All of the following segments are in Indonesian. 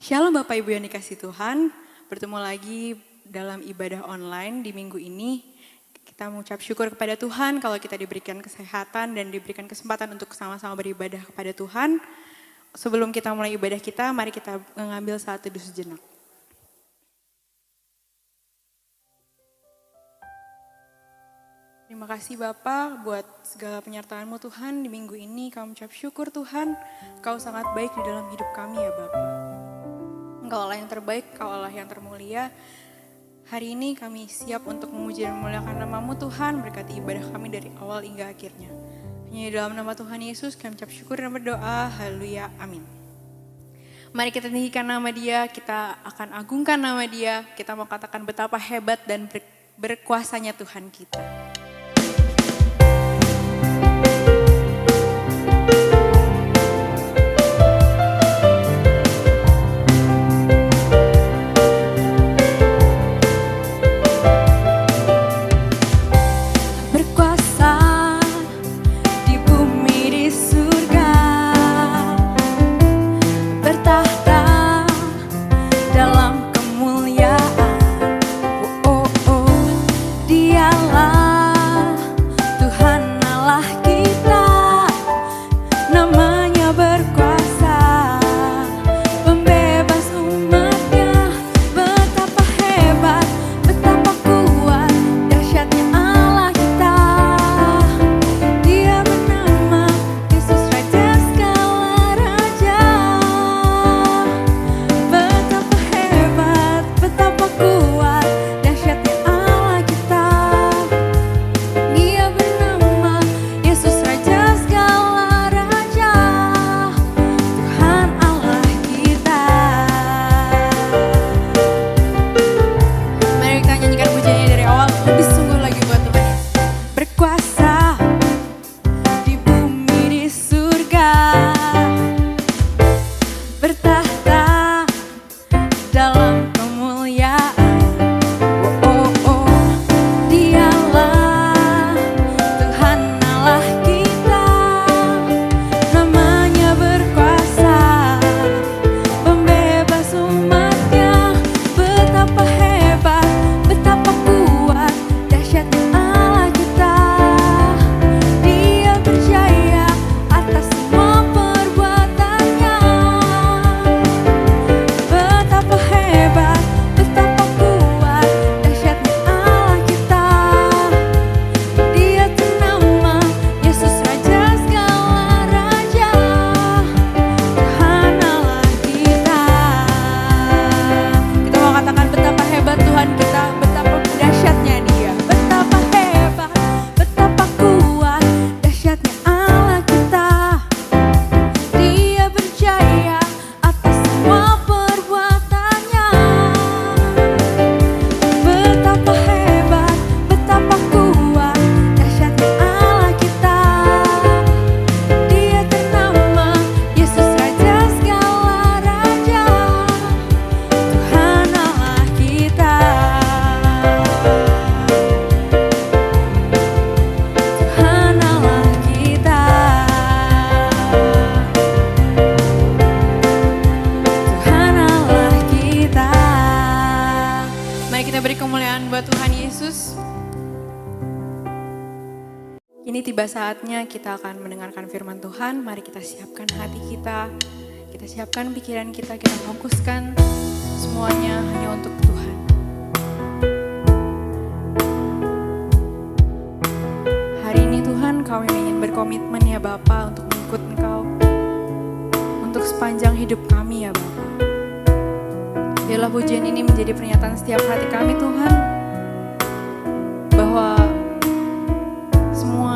Shalom Bapak Ibu yang dikasih Tuhan, bertemu lagi dalam ibadah online di minggu ini. Kita mengucap syukur kepada Tuhan kalau kita diberikan kesehatan dan diberikan kesempatan untuk sama-sama beribadah kepada Tuhan. Sebelum kita mulai ibadah kita, mari kita mengambil saat teduh sejenak. Terima kasih Bapak buat segala penyertaan-Mu Tuhan di minggu ini. Kami mengucap syukur Tuhan, Kau sangat baik di dalam hidup kami ya Bapak. Engkau Allah yang terbaik, Kau Allah yang termulia. Hari ini kami siap untuk memuji dan memuliakan nama-Mu Tuhan, berkati ibadah kami dari awal hingga akhirnya. Hanya di dalam nama Tuhan Yesus kami ucap syukur dan berdoa, haleluya, amin. Mari kita tinggikan nama Dia, kita akan agungkan nama Dia, kita mau katakan betapa hebat dan berkuasanya Tuhan kita. Saatnya kita akan mendengarkan firman Tuhan. Mari kita siapkan hati kita siapkan pikiran kita fokuskan semuanya hanya untuk Tuhan. Hari ini Tuhan, kami ingin berkomitmen ya Bapa untuk mengikut Engkau untuk sepanjang hidup kami ya Bapa. Biarlah pujian ini menjadi pernyataan setiap hati kami Tuhan, bahwa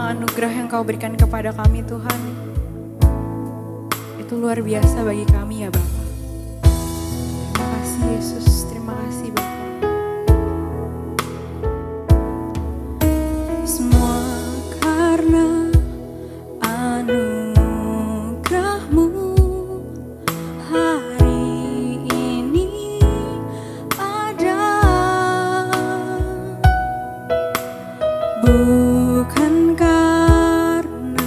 anugerah yang Kau berikan kepada kami Tuhan, itu luar biasa bagi kami ya Bapa. Terima kasih Yesus, terima kasih Bapa. Semua karena anugerah-Mu hari ini ada. Bukan karena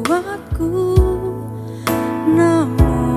kuatku, namun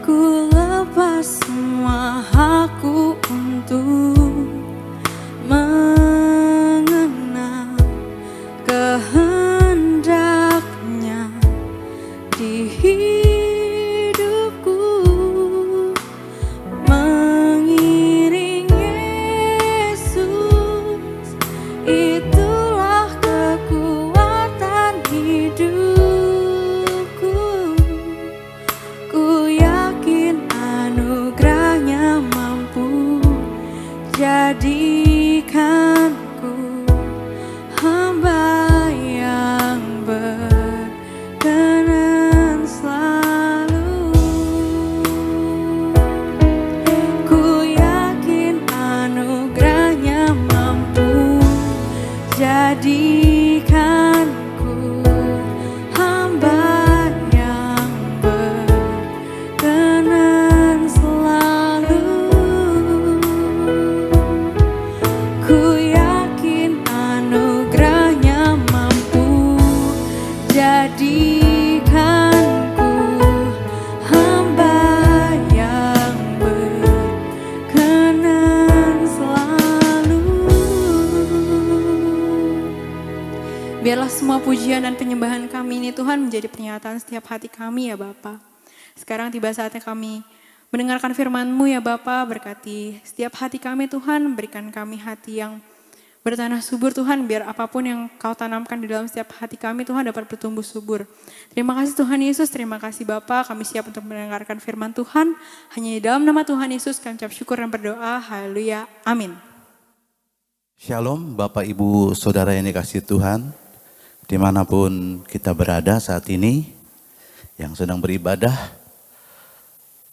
ku lepas semua hakku untuk mengenal kehendaknya di hidupku, mengiring Yesus, itulah kekuatan hidupku. Ku yakin anugerahnya mampu jadikanku hamba yang berkenan selalu. Ku yakin anugerahnya mampu jadikanku hamba yang berkenan selalu. Ku yakin anugerahnya mampu jadikanku hamba yang berkenan selalu. Biarlah semua pujian dan penyembahan kami ini Tuhan menjadi pernyataan setiap hati kami ya Bapa. Sekarang tiba saatnya kami mendengarkan firman-Mu ya Bapa, berkati setiap hati kami Tuhan, berikan kami hati yang bertanah subur Tuhan, biar apapun yang Kau tanamkan di dalam setiap hati kami Tuhan dapat bertumbuh subur. Terima kasih Tuhan Yesus, terima kasih Bapa, kami siap untuk mendengarkan firman Tuhan. Hanya di dalam nama Tuhan Yesus kami ucap syukur dan berdoa, haleluya, amin. Shalom Bapak Ibu Saudara yang dikasihi Tuhan, dimanapun kita berada saat ini, yang sedang beribadah.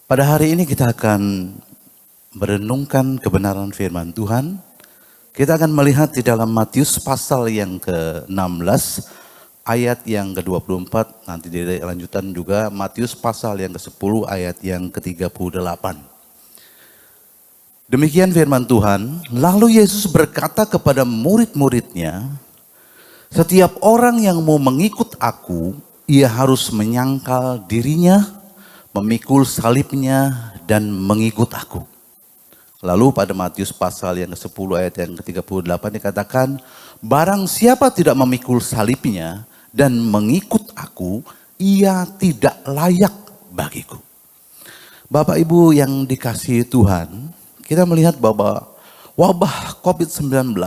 Pada hari ini kita akan merenungkan kebenaran firman Tuhan. Kita akan melihat di dalam Matius pasal yang ke-16, ayat yang ke-24, nanti di lanjutan juga Matius pasal yang ke-10, ayat yang ke-38. Demikian firman Tuhan, lalu Yesus berkata kepada murid-muridnya, setiap orang yang mau mengikut aku, ia harus menyangkal dirinya, memikul salibnya, dan mengikut aku. Lalu pada Matius pasal yang ke-10 ayat yang ke-38 dikatakan, barang siapa tidak memikul salibnya dan mengikut aku, ia tidak layak bagiku. Bapak Ibu yang dikasihi Tuhan, kita melihat bahwa wabah COVID-19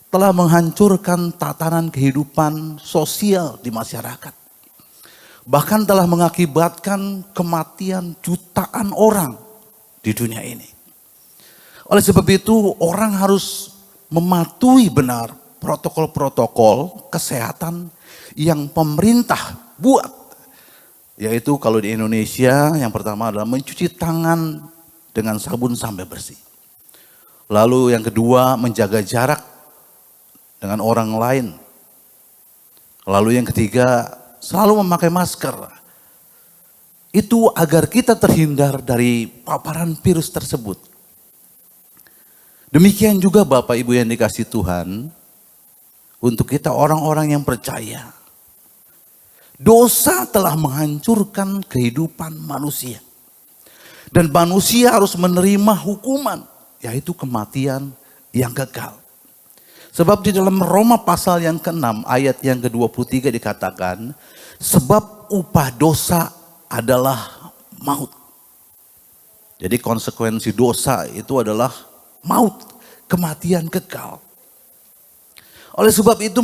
telah menghancurkan tatanan kehidupan sosial di masyarakat. Bahkan telah mengakibatkan kematian jutaan orang di dunia ini. Oleh sebab itu orang harus mematuhi benar protokol-protokol kesehatan yang pemerintah buat. Yaitu kalau di Indonesia yang pertama adalah mencuci tangan dengan sabun sampai bersih. Lalu yang kedua menjaga jarak dengan orang lain. Lalu yang ketiga selalu memakai masker. Itu agar kita terhindar dari paparan virus tersebut. Demikian juga Bapak Ibu yang dikasihi Tuhan, untuk kita orang-orang yang percaya. Dosa telah menghancurkan kehidupan manusia. Dan manusia harus menerima hukuman, yaitu kematian yang kekal. Sebab di dalam Roma pasal yang ke-6 ayat yang ke-23 dikatakan, sebab upah dosa adalah maut. Jadi konsekuensi dosa itu adalah maut, kematian kekal. Oleh sebab itu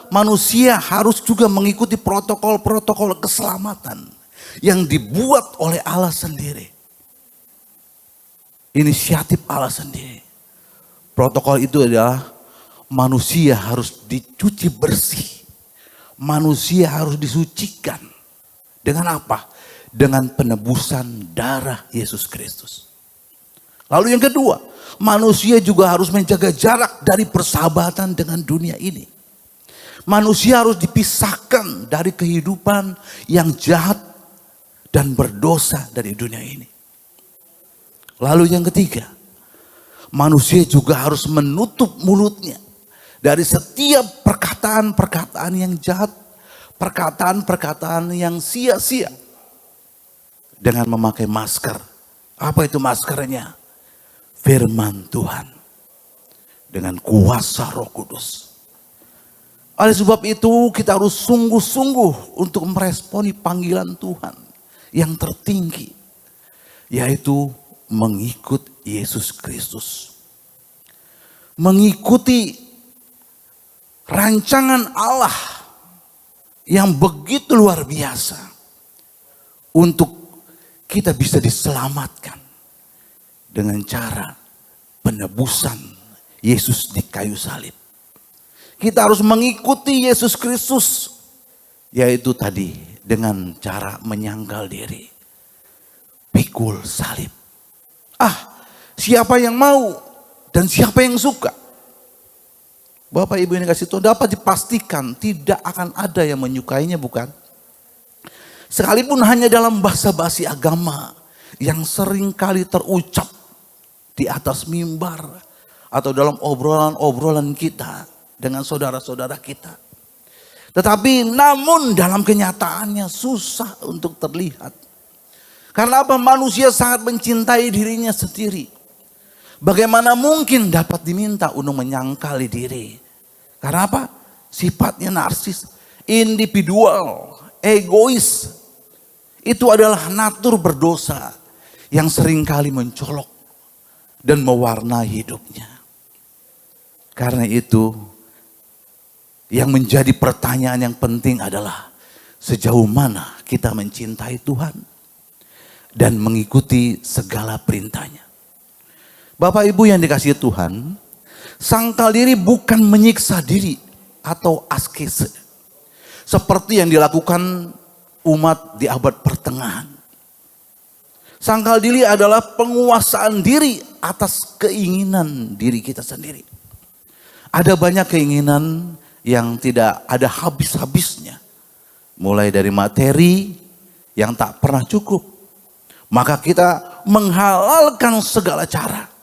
manusia harus juga mengikuti protokol-protokol keselamatan yang dibuat oleh Allah sendiri. Inisiatif Allah sendiri. Protokol itu adalah manusia harus dicuci bersih. Manusia harus disucikan. Dengan apa? Dengan penebusan darah Yesus Kristus. Lalu yang kedua, manusia juga harus menjaga jarak dari persahabatan dengan dunia ini. Manusia harus dipisahkan dari kehidupan yang jahat dan berdosa dari dunia ini. Lalu yang ketiga, manusia juga harus menutup mulutnya dari setiap perkataan-perkataan yang jahat, perkataan-perkataan yang sia-sia dengan memakai masker. Apa itu maskernya? Firman Tuhan dengan kuasa Roh Kudus. Oleh sebab itu kita harus sungguh-sungguh untuk meresponi panggilan Tuhan yang tertinggi, yaitu mengikut Yesus Kristus. Mengikuti rancangan Allah yang begitu luar biasa untuk kita bisa diselamatkan dengan cara penebusan Yesus di kayu salib. Kita harus mengikuti Yesus Kristus, yaitu tadi dengan cara menyangkal diri, pikul salib. Siapa yang mau dan siapa yang suka? Bapak Ibu yang dikasihi Tuhan, dapat dipastikan tidak akan ada yang menyukainya, bukan? Sekalipun hanya dalam basa-basi agama yang sering kali terucap di atas mimbar atau dalam obrolan-obrolan kita dengan saudara-saudara kita. Tetapi namun dalam kenyataannya susah untuk terlihat. Karena apa? Manusia sangat mencintai dirinya sendiri. Bagaimana mungkin dapat diminta untuk menyangkali diri? Karena apa? Sifatnya narsis, individual, egois. Itu adalah natur berdosa yang seringkali mencolok dan mewarnai hidupnya. Karena itu, yang menjadi pertanyaan yang penting adalah sejauh mana kita mencintai Tuhan dan mengikuti segala perintahnya. Bapak Ibu yang dikasihi Tuhan, sangkal diri bukan menyiksa diri atau askese seperti yang dilakukan umat di abad pertengahan. Sangkal diri adalah penguasaan diri atas keinginan diri kita sendiri. Ada banyak keinginan yang tidak ada habis-habisnya. Mulai dari materi yang tak pernah cukup. Maka kita menghalalkan segala cara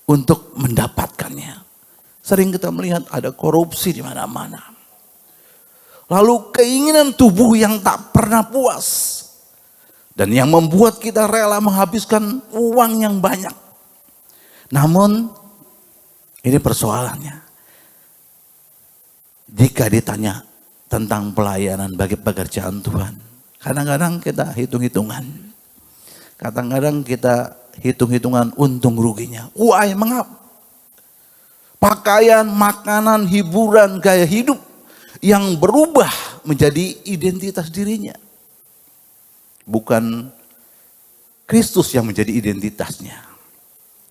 untuk mendapatkannya. Sering kita melihat ada korupsi di mana-mana. Lalu keinginan tubuh yang tak pernah puas. Dan yang membuat kita rela menghabiskan uang yang banyak. Namun ini persoalannya. Jika ditanya tentang pelayanan bagi pekerjaan Tuhan, kadang-kadang kita hitung-hitungan. Kadang-kadang kita hitung-hitungan untung ruginya. Mengapa? Pakaian, makanan, hiburan, gaya hidup yang berubah menjadi identitas dirinya. Bukan Kristus yang menjadi identitasnya.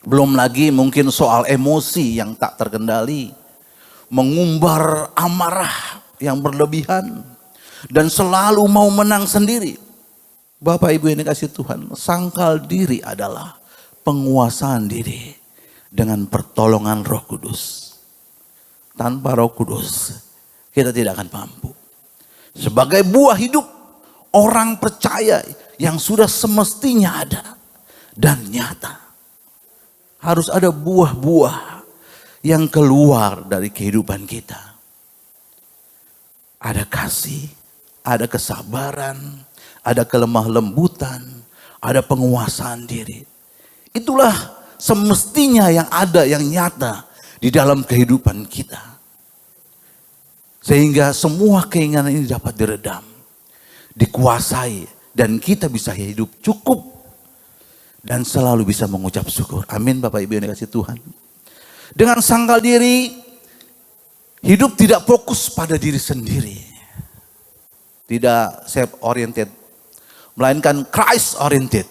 Belum lagi mungkin soal emosi yang tak terkendali. Mengumbar amarah yang berlebihan. Dan selalu mau menang sendiri. Bapak Ibu yang dikasihi Tuhan, sangkal diri adalah penguasaan diri dengan pertolongan Roh Kudus. Tanpa Roh Kudus, kita tidak akan mampu. Sebagai buah hidup, orang percaya yang sudah semestinya ada dan nyata. Harus ada buah-buah yang keluar dari kehidupan kita. Ada kasih, ada kesabaran, ada kelemah lembutan, ada penguasaan diri. Itulah semestinya yang ada, yang nyata di dalam kehidupan kita. Sehingga semua keinginan ini dapat diredam, dikuasai, dan kita bisa hidup cukup dan selalu bisa mengucap syukur. Amin Bapak Ibu yang dikasihi Tuhan. Dengan sangkal diri, hidup tidak fokus pada diri sendiri. Tidak self oriented, melainkan Christ oriented.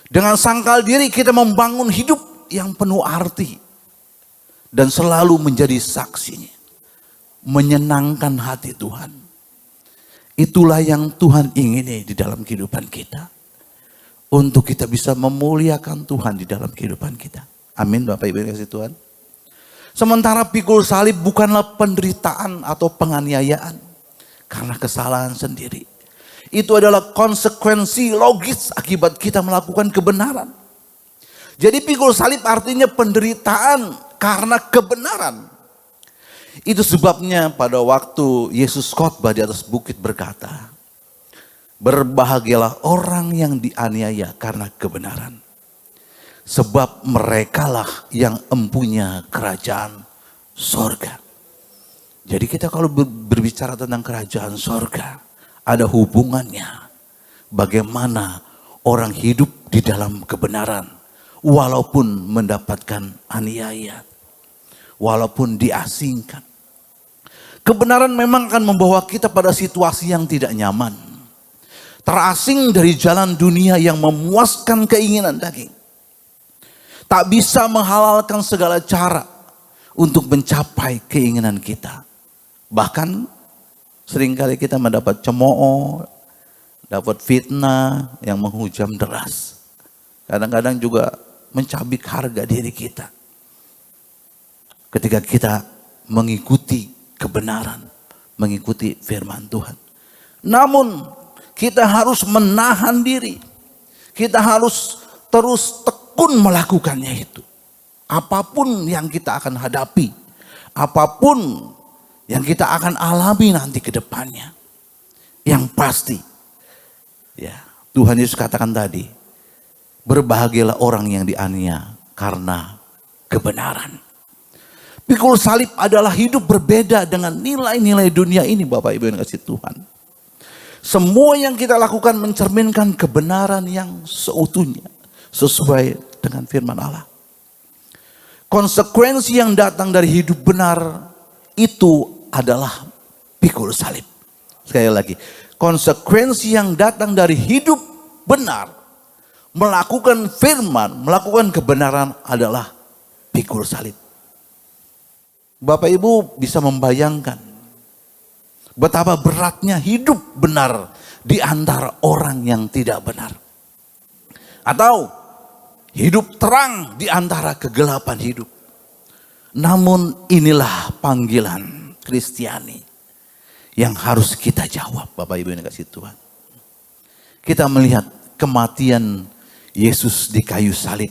Dengan sangkal diri kita membangun hidup yang penuh arti dan selalu menjadi saksinya, menyenangkan hati Tuhan. Itulah yang Tuhan ingini di dalam kehidupan kita, untuk kita bisa memuliakan Tuhan di dalam kehidupan kita. Amin Bapak Ibu yang dikasihi Tuhan. Sementara pikul salib bukanlah penderitaan atau penganiayaan karena kesalahan sendiri. Itu adalah konsekuensi logis akibat kita melakukan kebenaran. Jadi pikul salib artinya penderitaan karena kebenaran. Itu sebabnya pada waktu Yesus khotbah di atas bukit berkata, berbahagialah orang yang dianiaya karena kebenaran. Sebab merekalah yang empunya kerajaan sorga. Jadi kita kalau berbicara tentang kerajaan sorga, ada hubungannya bagaimana orang hidup di dalam kebenaran. Walaupun mendapatkan aniaya, walaupun diasingkan. Kebenaran memang akan membawa kita pada situasi yang tidak nyaman. Terasing dari jalan dunia yang memuaskan keinginan daging. Tak bisa menghalalkan segala cara untuk mencapai keinginan kita. Bahkan seringkali kita mendapat cemooh, dapat fitnah yang menghujam deras. Kadang-kadang juga mencabik harga diri kita. Ketika kita mengikuti kebenaran, mengikuti firman Tuhan. Namun kita harus menahan diri. Kita harus terus tekun melakukannya itu. Apapun yang kita akan hadapi, apapun yang kita akan alami nanti ke depannya. Yang pasti, ya Tuhan Yesus katakan tadi, berbahagialah orang yang dianiaya karena kebenaran. Pikul salib adalah hidup berbeda dengan nilai-nilai dunia ini, Bapak Ibu yang kasih Tuhan. Semua yang kita lakukan mencerminkan kebenaran yang seutuhnya sesuai dengan firman Allah. Konsekuensi yang datang dari hidup benar itu adalah pikul salib. Sekali lagi, konsekuensi yang datang dari hidup benar, melakukan firman, melakukan kebenaran adalah pikul salib. Bapak Ibu bisa membayangkan betapa beratnya hidup benar di antara orang yang tidak benar. Atau hidup terang di antara kegelapan hidup. Namun inilah panggilan Kristiani yang harus kita jawab, Bapak Ibu yang dikasihi Tuhan. Kita melihat kematian Yesus di kayu salib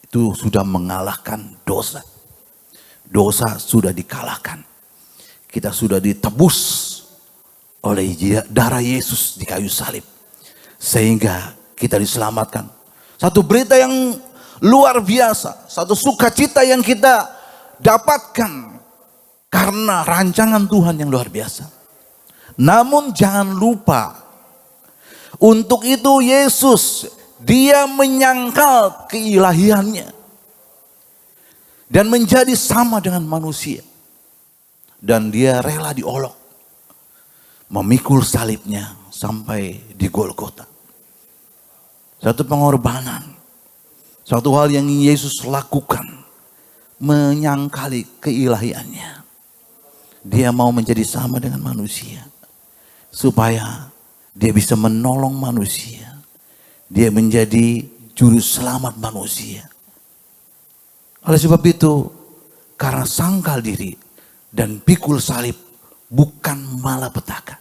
itu sudah mengalahkan dosa. Dosa sudah dikalahkan. Kita sudah ditebus oleh darah Yesus di kayu salib. Sehingga kita diselamatkan. Satu berita yang luar biasa. Satu sukacita yang kita dapatkan. Karena rancangan Tuhan yang luar biasa. Namun jangan lupa. Untuk itu Yesus, dia menyangkal keilahiannya. Dan menjadi sama dengan manusia. Dan dia rela diolok. Memikul salibnya sampai di Golgota. Satu pengorbanan. Satu hal yang Yesus lakukan. Menyangkali keilahiannya. Dia mau menjadi sama dengan manusia. Supaya dia bisa menolong manusia. Dia menjadi juru selamat manusia. Oleh sebab itu, karena sangkal diri dan pikul salib bukan malapetaka.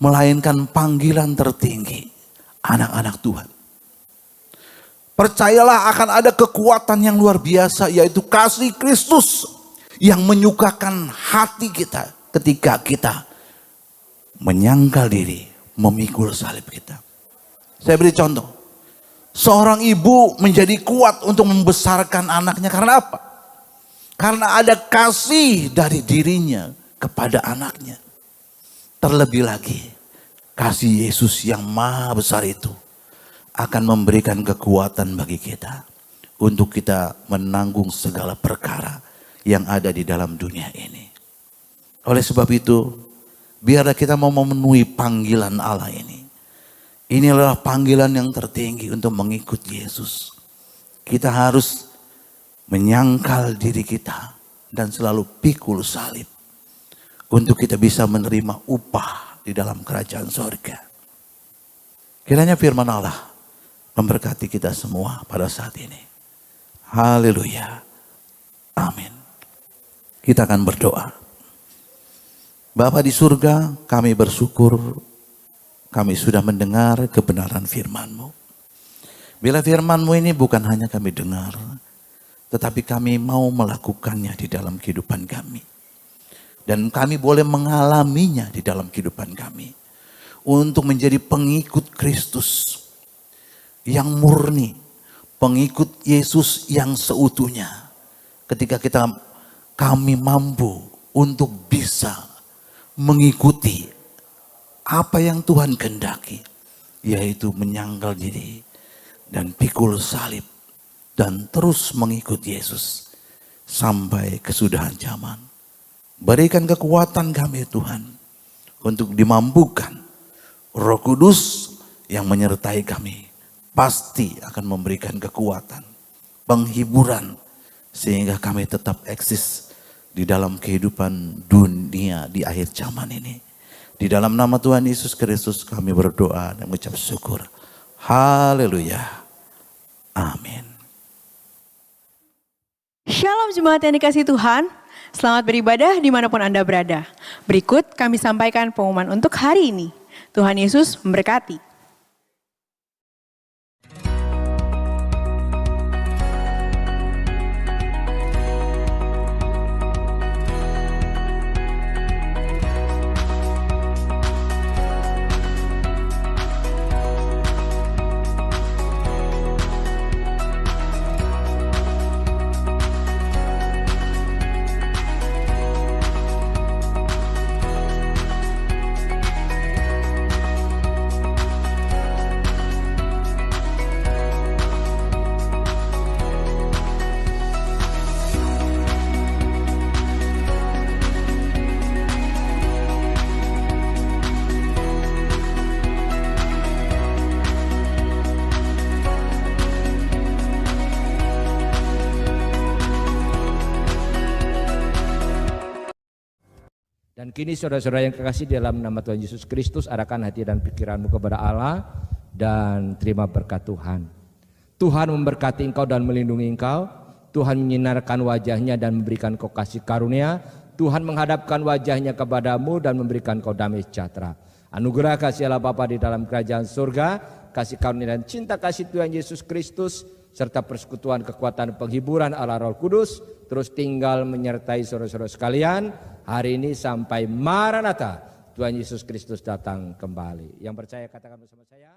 Melainkan panggilan tertinggi anak-anak Tuhan. Percayalah akan ada kekuatan yang luar biasa, yaitu kasih Kristus yang menyukakan hati kita ketika kita menyangkal diri, memikul salib kita. Saya beri contoh. Seorang ibu menjadi kuat untuk membesarkan anaknya karena apa? Karena ada kasih dari dirinya kepada anaknya. Terlebih lagi, kasih Yesus yang maha besar itu akan memberikan kekuatan bagi kita untuk kita menanggung segala perkara yang ada di dalam dunia ini. Oleh sebab itu, biarlah kita mau memenuhi panggilan Allah ini. Inilah panggilan yang tertinggi untuk mengikut Yesus. Kita harus menyangkal diri kita dan selalu pikul salib untuk kita bisa menerima upah di dalam kerajaan sorga. Kiranya firman Allah memberkati kita semua pada saat ini. Haleluya. Amin. Kita akan berdoa. Bapa di surga, kami bersyukur kami sudah mendengar kebenaran firman-Mu. Bila firman-Mu ini bukan hanya kami dengar, tetapi kami mau melakukannya di dalam kehidupan kami. Dan kami boleh mengalaminya di dalam kehidupan kami. Untuk menjadi pengikut Kristus yang murni. Pengikut Yesus yang seutuhnya. Ketika kami mampu untuk bisa mengikuti apa yang Tuhan kehendaki. Yaitu menyangkal diri dan pikul salib. Dan terus mengikut Yesus sampai kesudahan zaman. Berikan kekuatan kami Tuhan untuk dimampukan. Roh Kudus yang menyertai kami pasti akan memberikan kekuatan, penghiburan sehingga kami tetap eksis di dalam kehidupan dunia di akhir zaman ini. Di dalam nama Tuhan Yesus Kristus kami berdoa dan mengucap syukur. Haleluya. Amin. Shalom jemaat yang dikasihi Tuhan. Selamat beribadah dimanapun Anda berada. Berikut kami sampaikan pengumuman untuk hari ini. Tuhan Yesus memberkati. Dan kini saudara-saudara yang kekasih dalam nama Tuhan Yesus Kristus, arahkan hati dan pikiranmu kepada Allah dan terima berkat Tuhan. Tuhan memberkati engkau dan melindungi engkau. Tuhan menyinarkan wajahnya dan memberikan kau kasih karunia. Tuhan menghadapkan wajahnya kepadamu dan memberikan kau damai sejahtera. Anugerah kasih Allah Bapa di dalam kerajaan surga, kasih karunia dan cinta kasih Tuhan Yesus Kristus, serta persekutuan kekuatan penghiburan Allah Roh Kudus terus tinggal menyertai saudara-saudara sekalian hari ini sampai Maranatha, Tuhan Yesus Kristus datang kembali. Yang percaya katakan bersama saya.